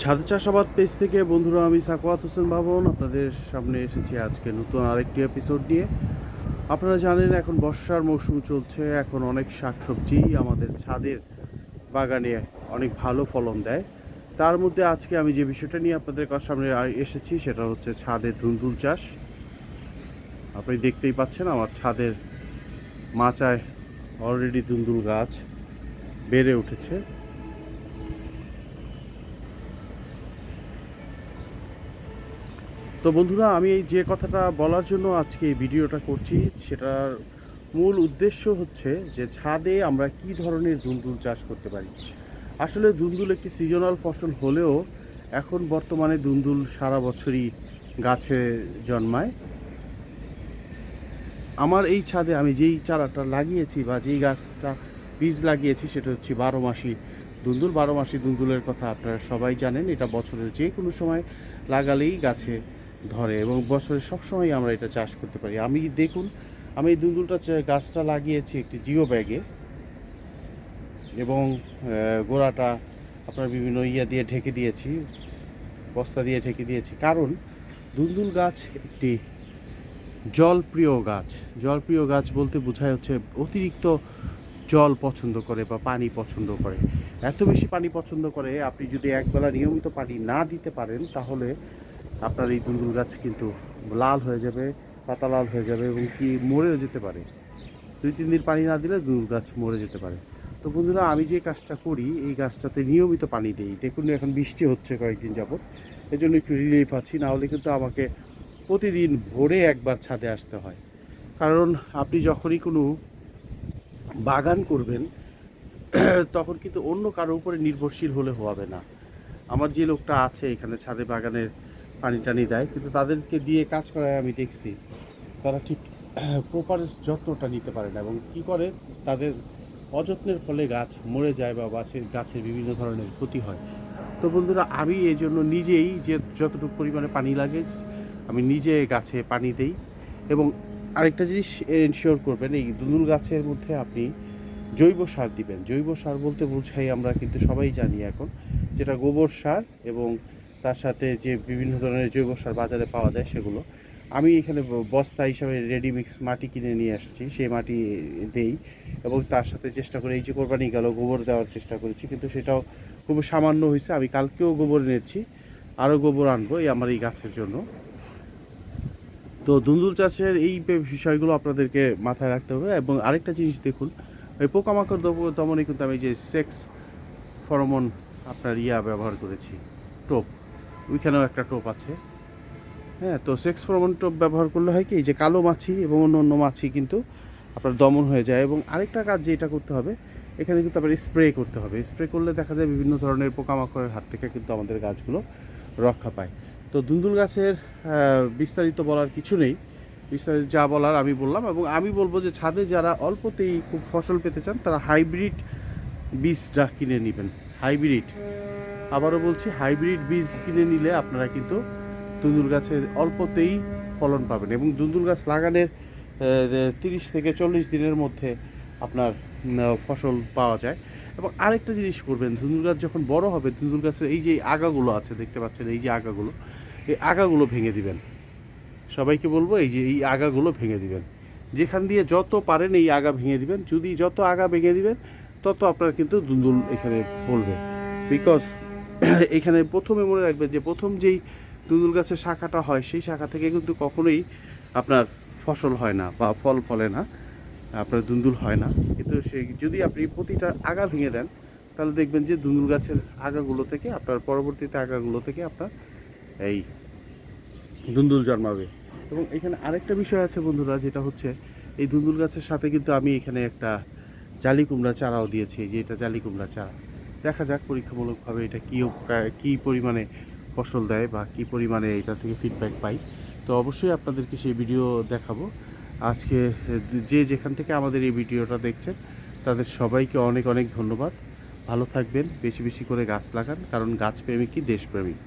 ছাদে চাষাবাদ পেজ থেকে বন্ধুরা, আমি সাকওয়াত হোসেন ভাবন আপনাদের সামনে এসেছি আজকে নতুন আরেকটি এপিসোড নিয়ে। আপনারা জানেন এখন বর্ষার মৌসুম চলছে, এখন অনেক শাকসবজি আমাদের ছাদের বাগানে অনেক ভালো ফলন দেয়। তার মধ্যে আজকে আমি যে বিষয়টা নিয়ে আপনাদের সামনে এসেছি সেটা হচ্ছে ছাদে ধুন্দুল চাষ। আপনি দেখতেই পাচ্ছেন আমার ছাদের মাচায় অলরেডি ধুন্দুল গাছ বেড়ে উঠেছে। তো বন্ধুরা, আমি এই যে কথাটা বলার জন্য আজকে এই ভিডিওটা করছি, সেটার মূল উদ্দেশ্য হচ্ছে যে ছাদে আমরা কি ধরনের ধুন্দুল চাষ করতে পারি। আসলে ধুন্দুল একটি সিজনাল ফসল হলেও এখন বর্তমানে ধুন্দুল সারা বছরই গাছে জন্মায়। আমার এই ছাদে আমি যেই চারাটা লাগিয়েছি বা যেই গাছটা বীজ লাগিয়েছি সেটা হচ্ছে 12 মাসি ধুন্দুল। 12 মাসি ধুন্দুলের কথা আপনারা সবাই জানেন। এটা বছরের যে কোনো সময় লাগালেই গাছে ধরে এবং বছরের সব সময় আমরা এটা চাষ করতে পারি। দেখুন, আমি এই ধুন্দুলটা গাছটা লাগিয়েছি একটি জিও ব্যাগে এবং গোড়াটা আপনার বিভিন্ন দিয়ে ঢেকে দিয়েছি, বস্তা দিয়ে ঢেকে দিয়েছি। কারণ ধুন্দুল গাছ একটি জলপ্রিয় গাছ। জলপ্রিয় গাছ বলতে বোঝায় হচ্ছে অতিরিক্ত জল পছন্দ করে বা পানি পছন্দ করে। এত বেশি পানি পছন্দ করে, আপনি যদি একবেলা নিয়মিত পানি না দিতে পারেন তাহলে আপনার এই ধুন্দুল গাছ কিন্তু লাল হয়ে যাবে, পাতা লাল হয়ে যাবে এবং কি মরেও যেতে পারে। 2-3 দিন পানি না দিলে ধুন্দুল গাছ মরে যেতে পারে। তো বন্ধুরা, আমি যে কাজটা করি এই গাছটাতে নিয়মিত পানি দিই। দেখুন এখন বৃষ্টি হচ্ছে কয়েকদিন যাবত, এই জন্য একটু রিলিফ আছি। না হলে কিন্তু আমাকে প্রতিদিন ভোরে একবার ছাদে আসতে হয়। কারণ আপনি যখনই কোনো বাগান করবেন তখন কিন্তু অন্য কারো উপরে নির্ভরশীল হলে হবে না। আমার যে লোকটা আছে এখানে ছাদে বাগানের পানি টানি দেয়, কিন্তু তাদেরকে দিয়ে কাজ করায় আমি দেখছি তারা ঠিক প্রপার যত্নটা নিতে পারে না এবং কি করে তাদের অযত্নের ফলে গাছ মরে যায় বা গাছের বিভিন্ন ধরনের ক্ষতি হয়। তো বন্ধুরা, আমি এই জন্য নিজেই যে যতটুকু পরিমাণে পানি লাগে আমি নিজে গাছে পানি দেই। এবং আরেকটা জিনিস এনশিওর করবেন, এই ধুন্দুল গাছের মধ্যে আপনি জৈব সার দিবেন। জৈব সার বলতে বোঝাই আমরা কিন্তু সবাই জানি এখন, যেটা গোবর সার এবং তার সাথে যে বিভিন্ন ধরনের জৈব সার বাজারে পাওয়া যায় সেগুলো। আমি এখানে বস্তা হিসাবে রেডিমিক্স মাটি কিনে নিয়ে আসছি, সেই মাটি দেই এবং তার সাথে চেষ্টা করি, এই যে কোরবানি গেল গোবর দেওয়ার চেষ্টা করেছি, কিন্তু সেটাও খুব সামান্য হয়েছে। আমি কালকেও গোবর এনেছি, আরও গোবর আনবো আমার এই গাছের জন্য। তো ধুন্দুল চাষের এই বিষয়গুলো আপনাদেরকে মাথায় রাখতে হবে। এবং আরেকটা জিনিস দেখুন, এই পোকামাকড় দমনে কিন্তু আমি যে সেক্স ফরমন আপনার ব্যবহার করেছি, টোপ, ওইখানেও একটা টোপ আছে। হ্যাঁ, তো সেক্স ফরমন টোপ ব্যবহার করলে হয় কি, যে কালো মাছি এবং অন্য অন্য মাছি কিন্তু আপনার দমন হয়ে যায়। এবং আরেকটা কাজ যেটা করতে হবে, এখানে কিন্তু আবার স্প্রে করতে হবে। স্প্রে করলে দেখা যায় বিভিন্ন ধরনের পোকামাকড়ের হাত থেকে কিন্তু আমাদের গাছগুলো রক্ষা পায়। তো ধুন্দুল গাছের বিস্তারিত বলার কিছু নেই, বিস্তারিত যা বলার আমি বললাম। এবং আমি বলবো যে ছাদে যারা অল্পতেই খুব ফসল পেতে চান তারা হাইব্রিড বীজটা কিনে নেবেন। হাইব্রিড, আবারও বলছি, হাইব্রিড বীজ কিনে নিলে আপনারা কিন্তু ধুন্দুল গাছের অল্পতেই ফলন পাবেন এবং ধুন্দুল গাছ লাগানোর 30 থেকে 40 দিনের মধ্যে আপনার ফসল পাওয়া যায়। এবং আরেকটা জিনিস করবেন, ধুন্দুল গাছ যখন বড় হবে, ধুন্দুল গাছের এই যে আগাগুলো আছে দেখতে পাচ্ছেন, এই যে আগাগুলো, এই আগাগুলো ভেঙে দিবেন। সবাইকে বলবো এই যে এই আগাগুলো ভেঙে দিবেন। যেখান দিয়ে যত পারেন এই আগা ভেঙে দিবেন। যদি যত আগা ভেঙে দিবেন তত আপনার কিন্তু ধুন্দুল এখানে ফলবে। বিকজ এখানে প্রথমে মনে রাখবেন যে প্রথম যেই ধুন্দুল গাছের শাখাটা হয় সেই শাখা থেকে কিন্তু কখনোই আপনার ফসল হয় না বা ফল ফলে না, আপনার ধুন্দুল হয় না। কিন্তু সেই যদি আপনি প্রতিটা আগা ভেঙে দেন তাহলে দেখবেন যে ধুন্দুল গাছের আগাগুলো থেকে আপনার পরবর্তীতে আগাগুলো থেকে আপনার এই ধুন্দুল জন্মাবে। এবং এখানে আরেকটা বিষয় আছে বন্ধুরা, যেটা হচ্ছে এই ধুন্দুল গাছের সাথে কিন্তু আমি এখানে একটা জালি কুমড়া চারাও দিয়েছি। যে এটা জালি কুমড়া চারা, দেখা যাক পরীক্ষামূলকভাবে এটা কী পরিমাণে ফসল দেয় বা কী পরিমাণে এটা থেকে ফিডব্যাক পাই। তো অবশ্যই আপনাদেরকে সেই ভিডিও দেখাবো। আজকে যে যেখান থেকে আমাদের এই ভিডিওটা দেখছেন তাদের সবাইকে অনেক অনেক ধন্যবাদ। ভালো থাকবেন, বেশি বেশি করে গাছ লাগান, কারণ গাছপ্রেমিকই দেশপ্রেমিক।